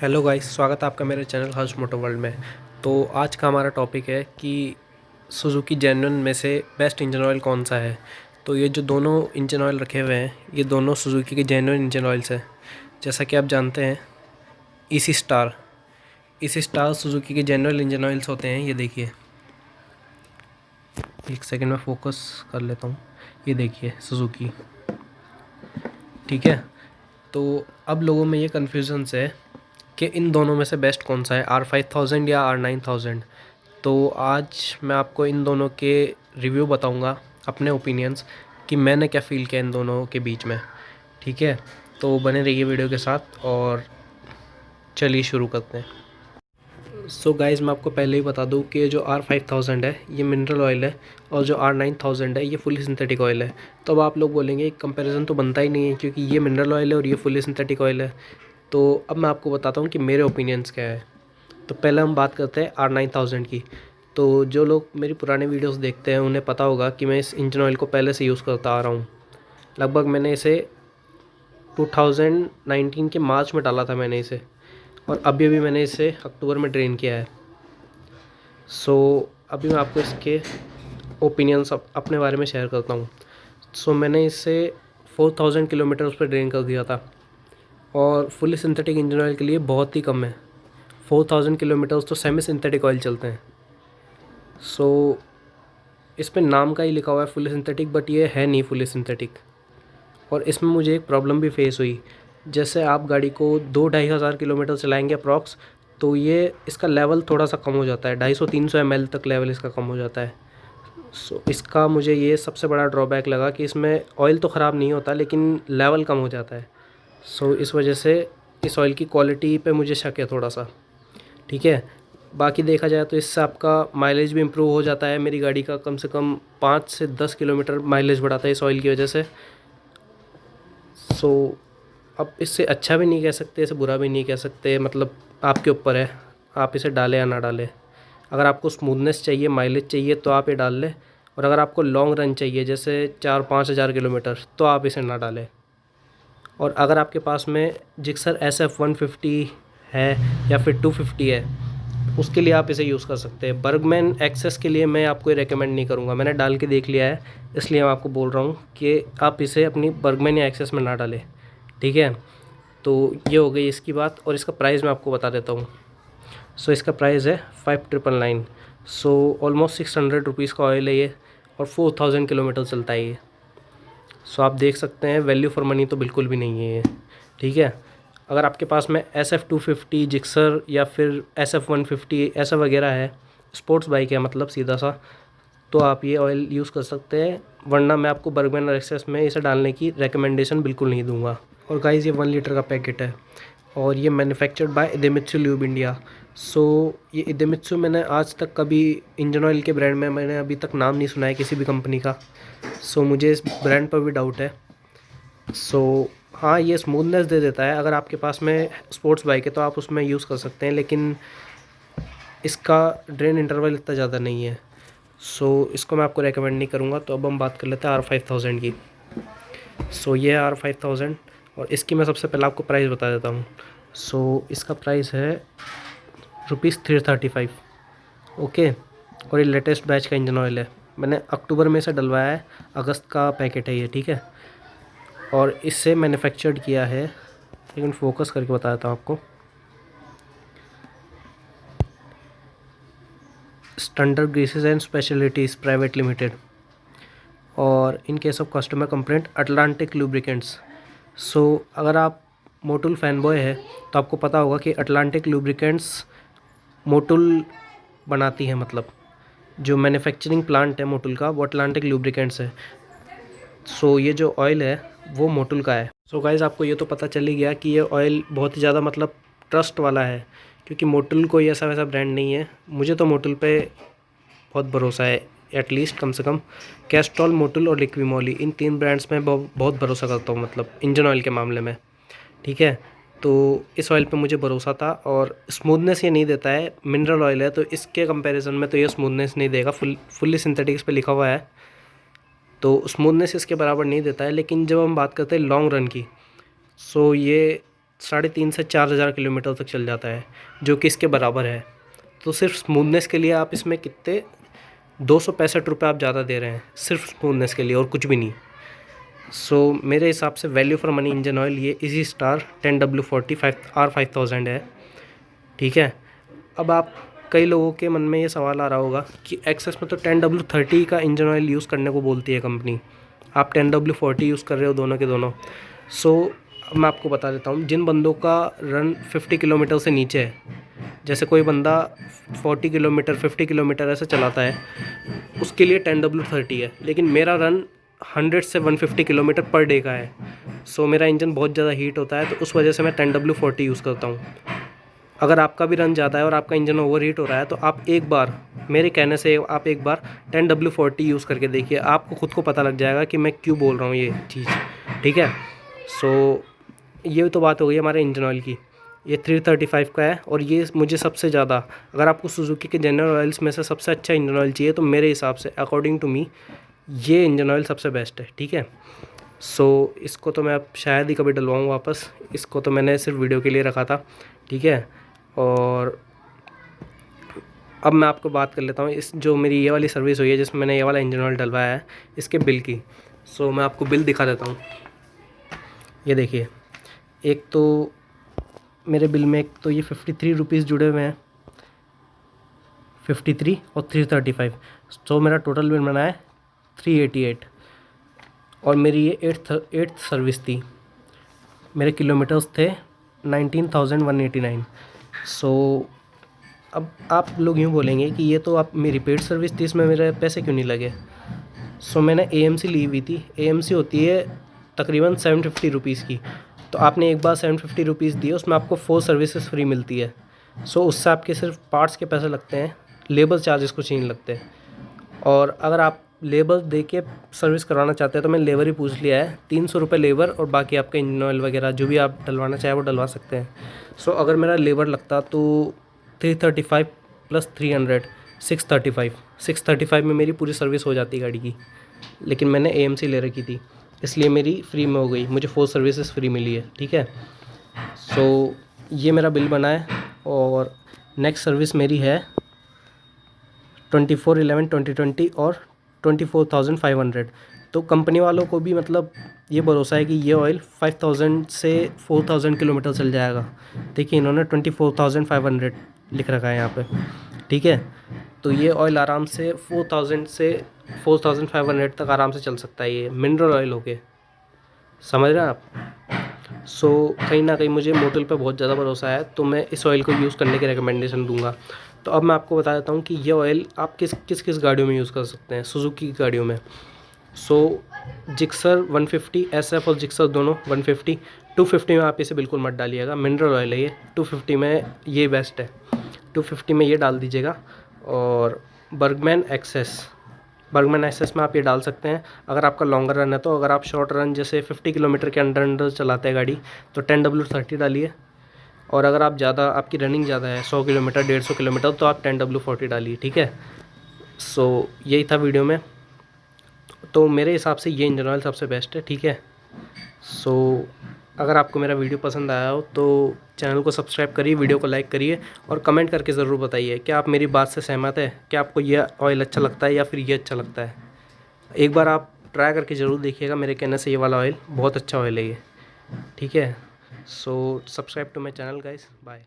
Hello guys, स्वागत है आपका मेरे चैनल हर्ष मोटो वर्ल्ड में। तो आज का हमारा टॉपिक है कि सुजुकी जेन्युइन में से बेस्ट इंजन ऑयल कौन सा है। तो ये जो दोनों इंजन ऑयल रखे हुए हैं, ये दोनों सुजुकी के जेन्युइन इंजन ऑयल्स हैं। जैसा कि आप जानते हैं, इसी स्टार सुजुकी के जेन्युइन इंजन ऑयल्स होते हैं। ये देखिए, एक सेकंड में फोकस कर लेता हूँ। ये देखिए सुजुकी, ठीक है। तो अब लोगों में ये कन्फ्यूज़न है कि इन दोनों में से बेस्ट कौन सा है, R5000 या R9000। तो आज मैं आपको इन दोनों के रिव्यू बताऊंगा, अपने ओपिनियंस, कि मैंने क्या फ़ील किया इन दोनों के बीच में, ठीक है। तो बने रहिए वीडियो के साथ और चलिए शुरू करते हैं। सो गाइस, मैं आपको पहले ही बता दूं कि जो R5000 है ये मिनरल ऑयल है और जो R9000 है ये फुली सिंथेटिक ऑयल है। तो अब आप लोग बोलेंगे कंपैरिजन तो बनता ही नहीं है, क्योंकि ये मिनरल ऑयल है और ये फुली सिंथेटिक ऑयल है। तो अब मैं आपको बताता हूँ कि मेरे ओपिनियंस क्या है। तो पहले हम बात करते हैं R9000 की। तो जो लोग मेरी पुराने वीडियोस देखते हैं उन्हें पता होगा कि मैं इस इंजन ऑयल को पहले से यूज़ करता आ रहा हूँ। लगभग मैंने इसे 2019 के मार्च में डाला था मैंने इसे, और अभी मैंने इसे अक्टूबर में ड्रेन किया है। सो अभी मैं आपको इसके ओपिनियंस अपने बारे में शेयर करता हूँ। मैंने इसे 4000 किलोमीटर उस पर ड्रेन कर दिया था, और फुली सिंथेटिक इंजन ऑयल के लिए बहुत ही कम है। 4000 किलोमीटर्स तो सेमी सिंथेटिक ऑयल चलते हैं। इस पे नाम का ही लिखा हुआ है फुली सिंथेटिक, बट ये है नहीं फुली सिंथेटिक। और इसमें मुझे एक प्रॉब्लम भी फेस हुई। जैसे आप गाड़ी को 2-2.5 हज़ार किलोमीटर चलाएंगे अप्रॉक्स, तो ये इसका लेवल थोड़ा सा कम हो जाता है, 250-300 ml तक लेवल इसका कम हो जाता है। इसका मुझे ये सबसे बड़ा ड्रॉबैक लगा कि इसमें ऑयल तो ख़राब नहीं होता लेकिन लेवल कम हो जाता है। इस वजह से इस ऑयल की क्वालिटी पे मुझे शक है थोड़ा सा, ठीक है। बाकी देखा जाए तो इससे आपका माइलेज भी इम्प्रूव हो जाता है। मेरी गाड़ी का कम से कम 5 से 10 किलोमीटर माइलेज बढ़ाता है इस ऑयल की वजह से। अब इससे अच्छा भी नहीं कह सकते, इसे बुरा भी नहीं कह सकते, मतलब आपके ऊपर है, आप इसे डालें या ना डालें। अगर आपको स्मूथनेस चाहिए, माइलेज चाहिए, तो आप ये डाल लें। और अगर आपको लॉन्ग रन चाहिए, जैसे 4-5 हज़ार किलोमीटर, तो आप इसे ना डालें। और अगर आपके पास में जिक्सर SF150 है या फिर 250 है, उसके लिए आप इसे यूज़ कर सकते हैं। बर्गमैन एक्सेस के लिए मैं आपको रेकमेंड नहीं करूँगा, मैंने डाल के देख लिया है, इसलिए मैं आपको बोल रहा हूँ कि आप इसे अपनी बर्गमैन या एक्सेस में ना डालें, ठीक है। तो ये हो गई इसकी बात, और इसका प्राइस मैं आपको बता देता हूँ। इसका प्राइस है 5999। ऑलमोस्ट 600 रुपीज़ का ऑयल है ये, और 4000 किलोमीटर चलता है ये। आप देख सकते हैं, वैल्यू फॉर मनी तो बिल्कुल भी नहीं है ये, ठीक है। अगर आपके पास में SF250 जिक्सर या फिर SF150 ऐसा वगैरह है, स्पोर्ट्स बाइक है मतलब सीधा सा, तो आप ये ऑयल यूज़ कर सकते हैं। वरना मैं आपको बर्गमैन और एक्सेस में इसे डालने की रिकमेंडेशन बिल्कुल नहीं दूंगा। और गाइस, ये 1 लीटर का पैकेट है, और ये मैन्युफैक्चर्ड बाय इदेमित्सु ल्यूब इंडिया। ये इदेमित्सु, मैंने आज तक कभी इंजन ऑयल के ब्रांड में मैंने अभी तक नाम नहीं सुना है किसी भी कंपनी का। मुझे इस ब्रांड पर भी डाउट है। हाँ, ये स्मूथनेस दे देता है। अगर आपके पास में स्पोर्ट्स बाइक है तो आप उसमें यूज़ कर सकते हैं, लेकिन इसका ड्रेन इंटरवल इतना ज़्यादा नहीं है। इसको मैं आपको रेकमेंड नहीं करूँगा। तो अब हम बात कर लेते हैं R5000 की। ये है R5000, और इसकी मैं सबसे पहले आपको प्राइस बता देता हूँ। इसका प्राइस है ₹335, ओके। और ये लेटेस्ट बैच का इंजन ऑयल है, मैंने अक्टूबर में इसे डलवाया है, अगस्त का पैकेट है ये, ठीक है। और इससे मैन्युफैक्चर्ड किया है, लेकिन फोकस करके बता देता हूँ आपको। Standard greases and specialities private limited, और in case of customer complaint Atlantic lubricants. अगर आप मोटुल फैन बॉय है तो आपको पता होगा कि अटलांटिक लुब्रिकेंट्स मोटुल बनाती है, मतलब जो मैन्युफैक्चरिंग प्लांट है मोटुल का, वो अटलांटिक लुब्रिकेंट्स है। ये जो ऑयल है वो मोटुल का है। गाइस, आपको ये तो पता चल ही गया कि ये ऑयल बहुत ही ज़्यादा मतलब ट्रस्ट वाला है, क्योंकि मोटुल कोई ऐसा वैसा ब्रांड नहीं है। मुझे तो मोटुल पे बहुत भरोसा है, एटलीस्ट कम से कम कैस्ट्रॉल, मोटुल और लिक्विमोली, इन 3 ब्रांड्स में बहुत भरोसा करता हूँ, मतलब इंजन ऑयल के मामले में, ठीक है। तो इस ऑयल पे मुझे भरोसा था। और स्मूथनेस ये नहीं देता है, मिनरल ऑयल है तो इसके कंपैरिजन में तो ये स्मूथनेस नहीं देगा। फुल्ली सिंथेटिक इस पे लिखा हुआ है, तो स्मूथनेस इसके बराबर नहीं देता है। लेकिन जब हम बात करते हैं लॉन्ग रन की, ये 3.5 से 4,000 किलोमीटर तक चल जाता है, जो कि इसके बराबर है। तो सिर्फ स्मूथनेस के लिए आप इसमें कितने 265 रुपये आप ज़्यादा दे रहे हैं सिर्फ स्मूथनेस के लिए, और कुछ भी नहीं। सो मेरे हिसाब से value for money engine oil ये इजी स्टार 10W40 R5000 है, ठीक है। अब आप कई लोगों के मन में ये सवाल आ रहा होगा कि एक्सेस में तो 10W30 का इंजन ऑयल यूज़ करने को बोलती है कंपनी, आप 10W40 यूज़ कर रहे हो दोनों के दोनों। सो मैं आपको बता देता हूँ, जिन बंदों का रन 50 किलोमीटर से नीचे है, जैसे कोई बंदा 40 किलोमीटर 50 किलोमीटर ऐसे चलाता है, उसके लिए 10W30 है। लेकिन मेरा रन 100 से 150 किलोमीटर पर डे का है, सो मेरा इंजन बहुत ज़्यादा हीट होता है, तो उस वजह से मैं 10W40 यूज़ करता हूँ। अगर आपका भी रन ज़्यादा है और आपका इंजन ओवर हीट हो रहा है, तो आप एक बार मेरे कहने से आप एक बार 10W40 यूज़ करके देखिए, आपको ख़ुद को पता लग जाएगा कि मैं क्यों बोल रहा हूँ ये चीज़, ठीक है। सो ये तो बात हो गई हमारे इंजन ऑयल की। ये 335 का है, और ये मुझे सबसे ज़्यादा, अगर आपको सुजुकी के जनरल ऑयल्स में से सबसे अच्छा इंजन ऑयल चाहिए, तो मेरे हिसाब से अकॉर्डिंग टू मी ये इंजन ऑयल सबसे बेस्ट है, ठीक है। सो इसको तो मैं अब शायद ही कभी डलवाऊँ वापस, इसको तो मैंने सिर्फ वीडियो के लिए रखा था, ठीक है। और अब मैं आपको बात कर लेता हूँ इस जो मेरी ये वाली सर्विस हुई है जिसमें मैंने ये वाला इंजन ऑयल डलवाया है, इसके बिल की। सो मैं आपको बिल दिखा देता हूँ। ये देखिए, एक तो मेरे बिल में एक तो ये 53 रुपीज़ जुड़े हुए हैं, 53 और 335। सो मेरा टोटल बिल बना है 388, और मेरी ये एट्थ सर्विस थी। मेरे किलोमीटर्स थे 19,189। सो अब आप लोग यूँ बोलेंगे कि ये तो आप मेरी पेड सर्विस थी, इसमें मेरे पैसे क्यों नहीं लगे। सो मैंने AMC ली हुई थी। AMC होती है तकरीबन 750 रुपीज़ की, तो आपने एक बार 750 रुपीज़ दिए, उसमें आपको 4 सर्विसेज फ्री मिलती है। सो उससे आपके सिर्फ पार्ट्स के पैसे लगते हैं, लेबर चार्जेस कुछ नहीं लगते। और अगर आप लेबर दे के सर्विस करवाना चाहते हैं तो मैंने लेबर ही पूछ लिया है, 300 रुपये लेबर, और बाकी आपका इंजन ऑयल वगैरह जो भी आप डलवाना चाहे वो डलवा सकते हैं। सो अगर मेरा लेबर लगता तो 335 + 300 635 में मेरी पूरी सर्विस हो जाती गाड़ी की। लेकिन मैंने AMC ले रखी थी, इसलिए मेरी फ्री में हो गई, मुझे 4 सर्विसेज फ्री मिली है, ठीक है। सो ये मेरा बिल बना है, और नेक्स्ट सर्विस मेरी है 24/11/2020 और 24,500। तो कंपनी वालों को भी मतलब ये भरोसा है कि ये ऑयल 5,000 से 4,000 किलोमीटर चल जाएगा। देखिए इन्होंने 24,500 लिख रखा है यहाँ पे, ठीक है। तो ये ऑयल आराम से 4,000 से 4,500 तक आराम से चल सकता है, ये मिनरल ऑयल हो के, समझ रहे हैं आप। सो कहीं ना कहीं मुझे मोटल पे बहुत ज़्यादा भरोसा है, तो मैं इस ऑयल को यूज़ करने की रिकमेंडेशन दूंगा। तो अब मैं आपको बता देता हूँ कि ये ऑयल आप किस किस गाड़ियों में यूज़ कर सकते हैं, सुजुकी की गाड़ियों में। सो जिक्सर 150, SF और जिक्सर दोनों 150, 250 में आप इसे बिल्कुल मत डालिएगा, मिनरल ऑयल है ये। 250 में ये बेस्ट है, 250 में ये डाल दीजिएगा। और बर्गमैन एक्सेस में आप ये डाल सकते हैं अगर आपका लॉन्गर रन है। तो अगर आप शॉर्ट रन जैसे 50 किलोमीटर के अंडर चलाते हैं गाड़ी, तो 10W30 डालिए। और अगर आप ज़्यादा, आपकी रनिंग ज़्यादा है 100 किलोमीटर 150 किलोमीटर, तो आप 10W40 डालिए, ठीक है। सो यही था वीडियो में। तो मेरे हिसाब से ये इंजन ऑयल सबसे बेस्ट है, ठीक है। सो अगर आपको मेरा वीडियो पसंद आया हो तो चैनल को सब्सक्राइब करिए, वीडियो को लाइक करिए, और कमेंट करके ज़रूर बताइए कि आप मेरी बात से सहमत है, कि आपको ये ऑयल अच्छा लगता है या फिर ये अच्छा लगता है। एक बार आप ट्राई करके ज़रूर देखिएगा, मेरे कहने से ये वाला ऑयल बहुत अच्छा ऑयल है ये, ठीक है। So subscribe to my channel guys, bye.